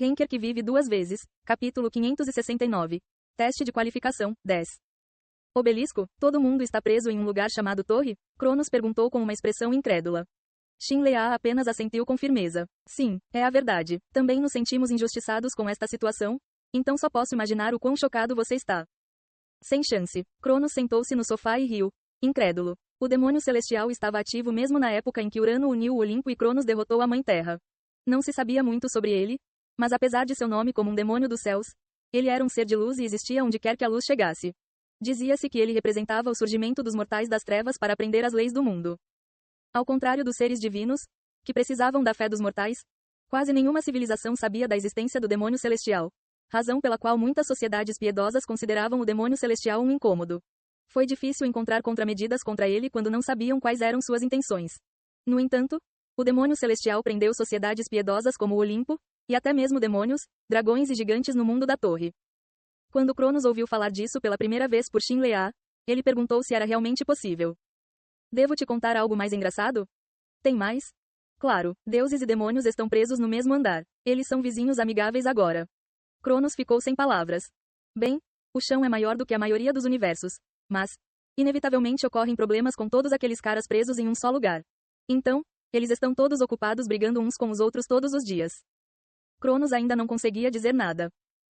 Henker que vive duas vezes. Capítulo 569. Teste de qualificação, 10. Obelisco, todo mundo está preso em um lugar chamado Torre? Cronos perguntou com uma expressão incrédula. Shinlea apenas assentiu com firmeza. Sim, é a verdade. Também nos sentimos injustiçados com esta situação, então só posso imaginar o quão chocado você está. Sem chance. Cronos sentou-se no sofá e riu. Incrédulo. O demônio celestial estava ativo mesmo na época em que Urano uniu o Olimpo e Cronos derrotou a Mãe Terra. Não se sabia muito sobre ele, mas apesar de seu nome como um demônio dos céus, ele era um ser de luz e existia onde quer que a luz chegasse. Dizia-se que ele representava o surgimento dos mortais das trevas para aprender as leis do mundo. Ao contrário dos seres divinos, que precisavam da fé dos mortais, quase nenhuma civilização sabia da existência do demônio celestial, razão pela qual muitas sociedades piedosas consideravam o demônio celestial um incômodo. Foi difícil encontrar contramedidas contra ele quando não sabiam quais eram suas intenções. No entanto, o demônio celestial prendeu sociedades piedosas como o Olimpo, e até mesmo demônios, dragões e gigantes no mundo da Torre. Quando Cronos ouviu falar disso pela primeira vez por Shinlea, ele perguntou se era realmente possível. Devo te contar algo mais engraçado? Tem mais? Claro, deuses e demônios estão presos no mesmo andar. Eles são vizinhos amigáveis agora. Cronos ficou sem palavras. Bem, o chão é maior do que a maioria dos universos, mas, inevitavelmente ocorrem problemas com todos aqueles caras presos em um só lugar. Então, eles estão todos ocupados brigando uns com os outros todos os dias. Cronos ainda não conseguia dizer nada.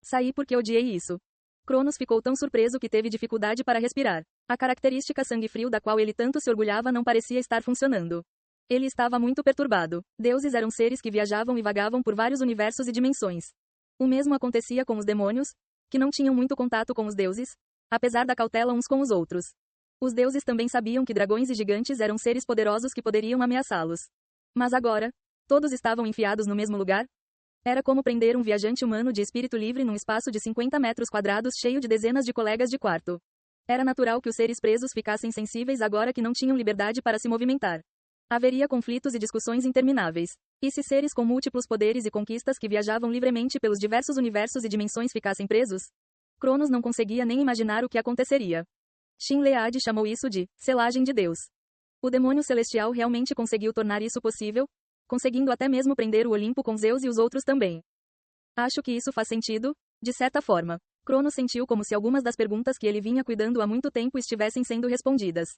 Saí porque odiei isso. Cronos ficou tão surpreso que teve dificuldade para respirar. A característica sangue frio da qual ele tanto se orgulhava não parecia estar funcionando. Ele estava muito perturbado. Deuses eram seres que viajavam e vagavam por vários universos e dimensões. O mesmo acontecia com os demônios, que não tinham muito contato com os deuses, apesar da cautela uns com os outros. Os deuses também sabiam que dragões e gigantes eram seres poderosos que poderiam ameaçá-los. Mas agora, todos estavam enfiados no mesmo lugar? Era como prender um viajante humano de espírito livre num espaço de 50 metros quadrados cheio de dezenas de colegas de quarto. Era natural que os seres presos ficassem sensíveis agora que não tinham liberdade para se movimentar. Haveria conflitos e discussões intermináveis. E se seres com múltiplos poderes e conquistas que viajavam livremente pelos diversos universos e dimensões ficassem presos? Cronos não conseguia nem imaginar o que aconteceria. Shinlead chamou isso de selagem de Deus. O demônio celestial realmente conseguiu tornar isso possível, conseguindo até mesmo prender o Olimpo com Zeus e os outros também. Acho que isso faz sentido, de certa forma. Cronos sentiu como se algumas das perguntas que ele vinha cuidando há muito tempo estivessem sendo respondidas.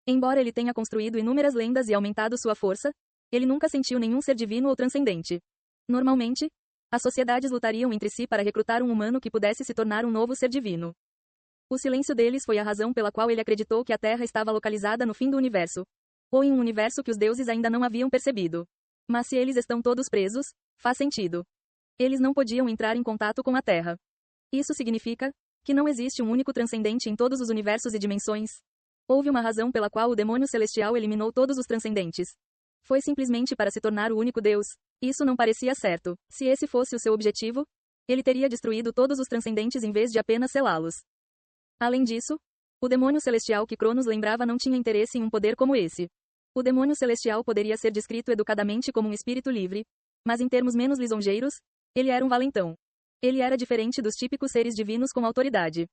Embora ele tenha construído inúmeras lendas e aumentado sua força, ele nunca sentiu nenhum ser divino ou transcendente. Normalmente, as sociedades lutariam entre si para recrutar um humano que pudesse se tornar um novo ser divino. O silêncio deles foi a razão pela qual ele acreditou que a Terra estava localizada no fim do universo, ou em um universo que os deuses ainda não haviam percebido. Mas se eles estão todos presos, faz sentido. Eles não podiam entrar em contato com a Terra. Isso significa que não existe um único transcendente em todos os universos e dimensões. Houve uma razão pela qual o demônio celestial eliminou todos os transcendentes. Foi simplesmente para se tornar o único Deus. Isso não parecia certo. Se esse fosse o seu objetivo, ele teria destruído todos os transcendentes em vez de apenas selá-los. Além disso, o demônio celestial que Cronos lembrava não tinha interesse em um poder como esse. O demônio celestial poderia ser descrito educadamente como um espírito livre, mas em termos menos lisonjeiros, ele era um valentão. Ele era diferente dos típicos seres divinos com autoridade.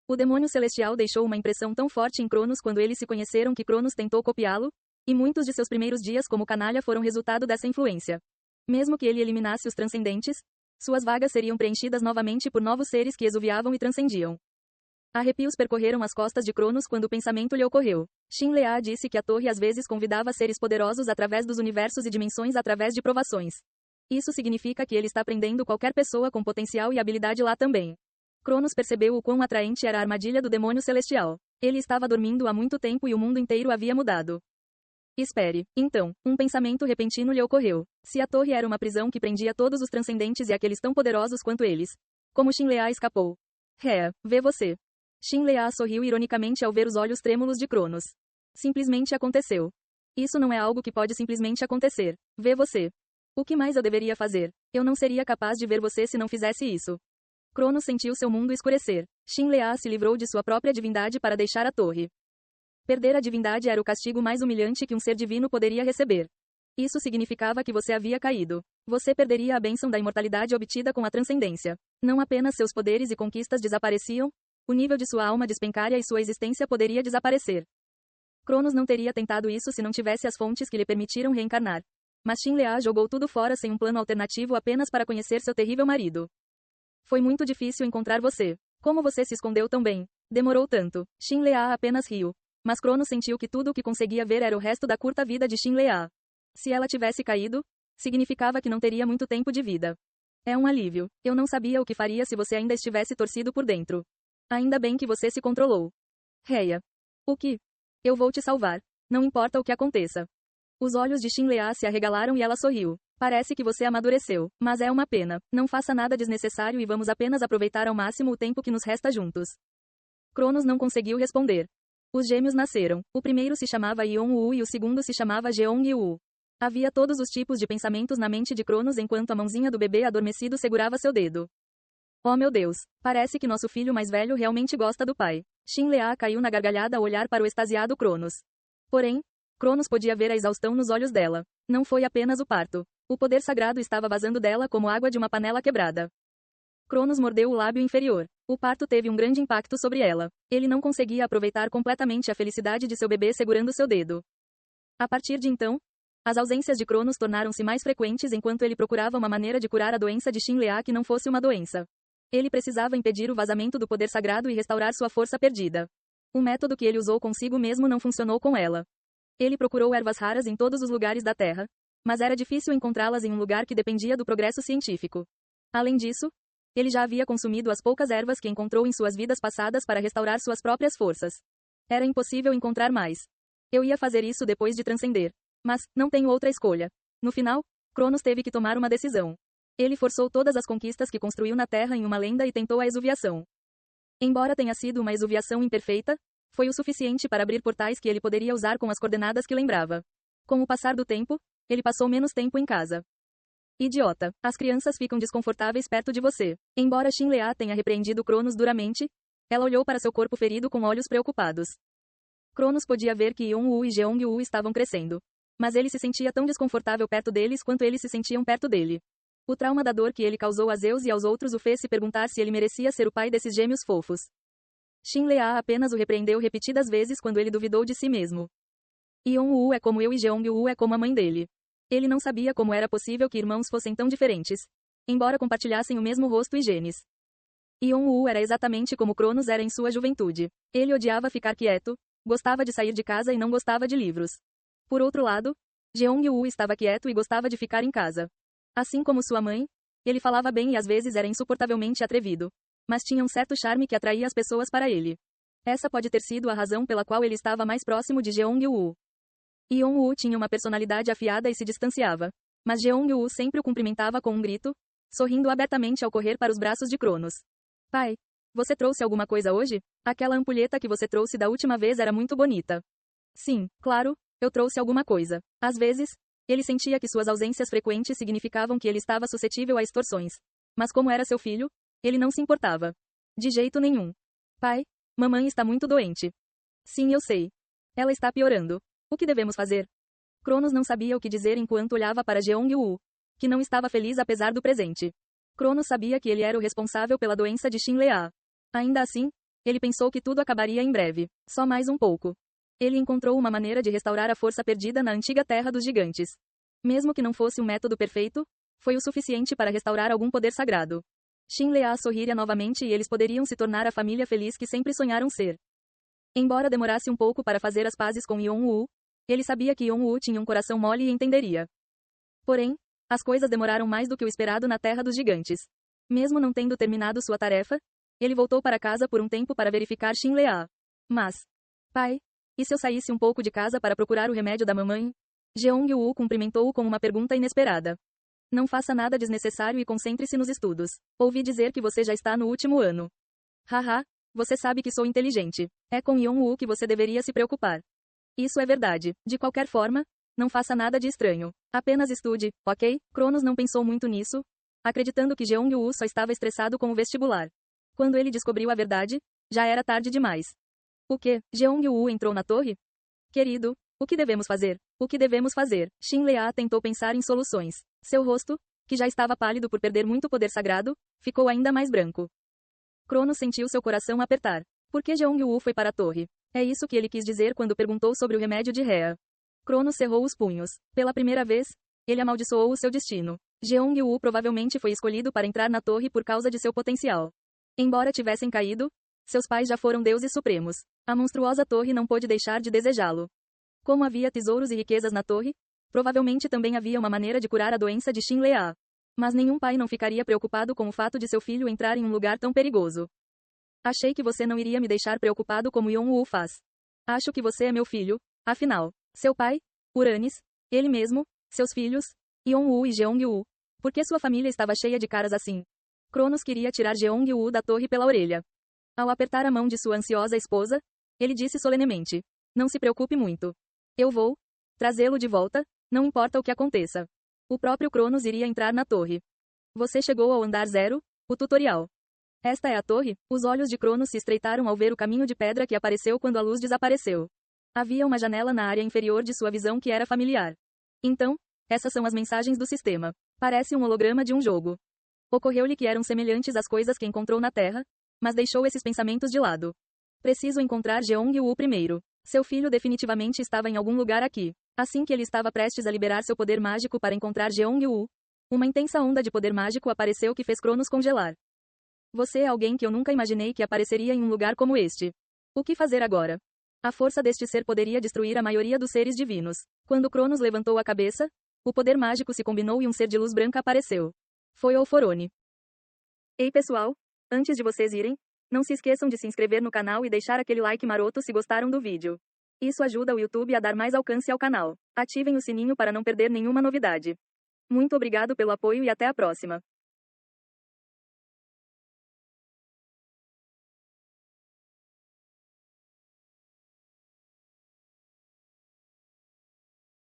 O demônio celestial deixou uma impressão tão forte em Cronos quando eles se conheceram que Cronos tentou copiá-lo, e muitos de seus primeiros dias como canalha foram resultado dessa influência. Mesmo que ele eliminasse os transcendentes, suas vagas seriam preenchidas novamente por novos seres que exuviavam e transcendiam. Arrepios percorreram as costas de Cronos quando o pensamento lhe ocorreu. Shinlea disse que a torre às vezes convidava seres poderosos através dos universos e dimensões através de provações. Isso significa que ele está prendendo qualquer pessoa com potencial e habilidade lá também. Cronos percebeu o quão atraente era a armadilha do demônio celestial. Ele estava dormindo há muito tempo e o mundo inteiro havia mudado. Espere. Então, um pensamento repentino lhe ocorreu. Se a torre era uma prisão que prendia todos os transcendentes e aqueles tão poderosos quanto eles, como Shinlea escapou? Vê você. Shinlea sorriu ironicamente ao ver os olhos trêmulos de Cronos. Simplesmente aconteceu. Isso não é algo que pode simplesmente acontecer. Vê você. O que mais eu deveria fazer? Eu não seria capaz de ver você se não fizesse isso. Cronos sentiu seu mundo escurecer. Shinlea se livrou de sua própria divindade para deixar a torre. Perder a divindade era o castigo mais humilhante que um ser divino poderia receber. Isso significava que você havia caído. Você perderia a bênção da imortalidade obtida com a transcendência. Não apenas seus poderes e conquistas desapareciam, o nível de sua alma despencaria e sua existência poderia desaparecer. Cronos não teria tentado isso se não tivesse as fontes que lhe permitiram reencarnar. Mas Shinlea jogou tudo fora sem um plano alternativo apenas para conhecer seu terrível marido. Foi muito difícil encontrar você. Como você se escondeu tão bem? Demorou tanto. Shinlea apenas riu. Mas Cronos sentiu que tudo o que conseguia ver era o resto da curta vida de Shinlea. Se ela tivesse caído, significava que não teria muito tempo de vida. É um alívio. Eu não sabia o que faria se você ainda estivesse torcido por dentro. Ainda bem que você se controlou. Reia. O que? Eu vou te salvar. Não importa o que aconteça. Os olhos de Shinlea se arregalaram e ela sorriu. Parece que você amadureceu, mas é uma pena. Não faça nada desnecessário e vamos apenas aproveitar ao máximo o tempo que nos resta juntos. Cronos não conseguiu responder. Os gêmeos nasceram. O primeiro se chamava Yeon-woo e o segundo se chamava Jeong-woo. Havia todos os tipos de pensamentos na mente de Cronos enquanto a mãozinha do bebê adormecido segurava seu dedo. Oh meu Deus, parece que nosso filho mais velho realmente gosta do pai. Shinlea caiu na gargalhada ao olhar para o extasiado Cronos. Porém, Cronos podia ver a exaustão nos olhos dela. Não foi apenas o parto. O poder sagrado estava vazando dela como água de uma panela quebrada. Cronos mordeu o lábio inferior. O parto teve um grande impacto sobre ela. Ele não conseguia aproveitar completamente a felicidade de seu bebê segurando seu dedo. A partir de então, as ausências de Cronos tornaram-se mais frequentes enquanto ele procurava uma maneira de curar a doença de Shinlea que não fosse uma doença. Ele precisava impedir o vazamento do poder sagrado e restaurar sua força perdida. O método que ele usou consigo mesmo não funcionou com ela. Ele procurou ervas raras em todos os lugares da Terra, mas era difícil encontrá-las em um lugar que dependia do progresso científico. Além disso, ele já havia consumido as poucas ervas que encontrou em suas vidas passadas para restaurar suas próprias forças. Era impossível encontrar mais. Eu ia fazer isso depois de transcender. Mas, não tenho outra escolha. No final, Cronos teve que tomar uma decisão. Ele forçou todas as conquistas que construiu na Terra em uma lenda e tentou a exuviação. Embora tenha sido uma exuviação imperfeita, foi o suficiente para abrir portais que ele poderia usar com as coordenadas que lembrava. Com o passar do tempo, ele passou menos tempo em casa. Idiota, as crianças ficam desconfortáveis perto de você. Embora Shinlea tenha repreendido Cronos duramente, ela olhou para seu corpo ferido com olhos preocupados. Cronos podia ver que Yeon-woo e Jeong-woo estavam crescendo. Mas ele se sentia tão desconfortável perto deles quanto eles se sentiam perto dele. O trauma da dor que ele causou a Zeus e aos outros o fez se perguntar se ele merecia ser o pai desses gêmeos fofos. Shinlea apenas o repreendeu repetidas vezes quando ele duvidou de si mesmo. Yeon-woo é como eu e Jeong-woo é como a mãe dele. Ele não sabia como era possível que irmãos fossem tão diferentes, embora compartilhassem o mesmo rosto e genes. Yeon-woo era exatamente como Cronos era em sua juventude. Ele odiava ficar quieto, gostava de sair de casa e não gostava de livros. Por outro lado, Jeong-woo estava quieto e gostava de ficar em casa. Assim como sua mãe, ele falava bem e às vezes era insuportavelmente atrevido. Mas tinha um certo charme que atraía as pessoas para ele. Essa pode ter sido a razão pela qual ele estava mais próximo de Jeong-woo. Yeon-woo tinha uma personalidade afiada e se distanciava. Mas Jeong-woo sempre o cumprimentava com um grito, sorrindo abertamente ao correr para os braços de Cronos. Pai, você trouxe alguma coisa hoje? Aquela ampulheta que você trouxe da última vez era muito bonita. Sim, claro, eu trouxe alguma coisa. Às vezes, ele sentia que suas ausências frequentes significavam que ele estava suscetível a extorsões. Mas como era seu filho, ele não se importava. De jeito nenhum. Pai, mamãe está muito doente. Sim, eu sei. Ela está piorando. O que devemos fazer? Cronos não sabia o que dizer enquanto olhava para Jeong-woo, que não estava feliz apesar do presente. Cronos sabia que ele era o responsável pela doença de Shinlea. Ainda assim, ele pensou que tudo acabaria em breve. Só mais um pouco. Ele encontrou uma maneira de restaurar a força perdida na antiga Terra dos Gigantes. Mesmo que não fosse um método perfeito, foi o suficiente para restaurar algum poder sagrado. Shinlea sorriria novamente e eles poderiam se tornar a família feliz que sempre sonharam ser. Embora demorasse um pouco para fazer as pazes com Yeon-woo, ele sabia que Yeon-woo tinha um coração mole e entenderia. Porém, as coisas demoraram mais do que o esperado na Terra dos Gigantes. Mesmo não tendo terminado sua tarefa, ele voltou para casa por um tempo para verificar Shinlea. Mas, pai, e se eu saísse um pouco de casa para procurar o remédio da mamãe? Jeong-woo cumprimentou-o com uma pergunta inesperada. Não faça nada desnecessário e concentre-se nos estudos. Ouvi dizer que você já está no último ano. Haha, você sabe que sou inteligente. É com Yeon-woo que você deveria se preocupar. Isso é verdade. De qualquer forma, não faça nada de estranho. Apenas estude, ok? Cronos não pensou muito nisso, acreditando que Jeong-woo só estava estressado com o vestibular. Quando ele descobriu a verdade, já era tarde demais. O que? Jeong-woo entrou na torre? Querido, o que devemos fazer? O que devemos fazer? Shinlea tentou pensar em soluções. Seu rosto, que já estava pálido por perder muito poder sagrado, ficou ainda mais branco. Cronos sentiu seu coração apertar. Por que Jeong-woo foi para a torre? É isso que ele quis dizer quando perguntou sobre o remédio de Rhea. Cronos cerrou os punhos. Pela primeira vez, Ele amaldiçoou o seu destino. Jeong-woo provavelmente foi escolhido para entrar na torre por causa de seu potencial. Embora tivessem caído, seus pais já foram deuses supremos. A monstruosa torre não pôde deixar de desejá-lo. Como havia tesouros e riquezas na torre, provavelmente também havia uma maneira de curar a doença de Shin Lea. Mas nenhum pai não ficaria preocupado com o fato de seu filho entrar em um lugar tão perigoso. Achei que você não iria me deixar preocupado como Yeon-woo faz. Acho que você é meu filho, afinal. Seu pai, Uranis, ele mesmo, seus filhos, Yeon-woo e Jeong-woo. Por que sua família estava cheia de caras assim? Cronos queria tirar Jeong-woo da torre pela orelha. Ao apertar a mão de sua ansiosa esposa, ele disse solenemente: Não se preocupe muito. Eu vou trazê-lo de volta, não importa o que aconteça. O próprio Cronos iria entrar na torre. Você chegou ao andar 0, o tutorial. Esta é a torre? Os olhos de Cronos se estreitaram ao ver o caminho de pedra que apareceu quando a luz desapareceu. Havia uma janela na área inferior de sua visão que era familiar. Então, essas são as mensagens do sistema. Parece um holograma de um jogo. Ocorreu-lhe que eram semelhantes às coisas que encontrou na Terra, mas deixou esses pensamentos de lado. Preciso encontrar Jeong-woo primeiro. Seu filho definitivamente estava em algum lugar aqui. Assim que ele estava prestes a liberar seu poder mágico para encontrar Jeong-woo, uma intensa onda de poder mágico apareceu que fez Cronos congelar. Você é alguém que eu nunca imaginei que apareceria em um lugar como este. O que fazer agora? A força deste ser poderia destruir a maioria dos seres divinos. Quando Cronos levantou a cabeça, o poder mágico se combinou e um ser de luz branca apareceu. Foi Olforone. Ei pessoal, antes de vocês irem, não se esqueçam de se inscrever no canal e deixar aquele like maroto se gostaram do vídeo. Isso ajuda o YouTube a dar mais alcance ao canal. Ativem o sininho para não perder nenhuma novidade. Muito obrigado pelo apoio e até a próxima.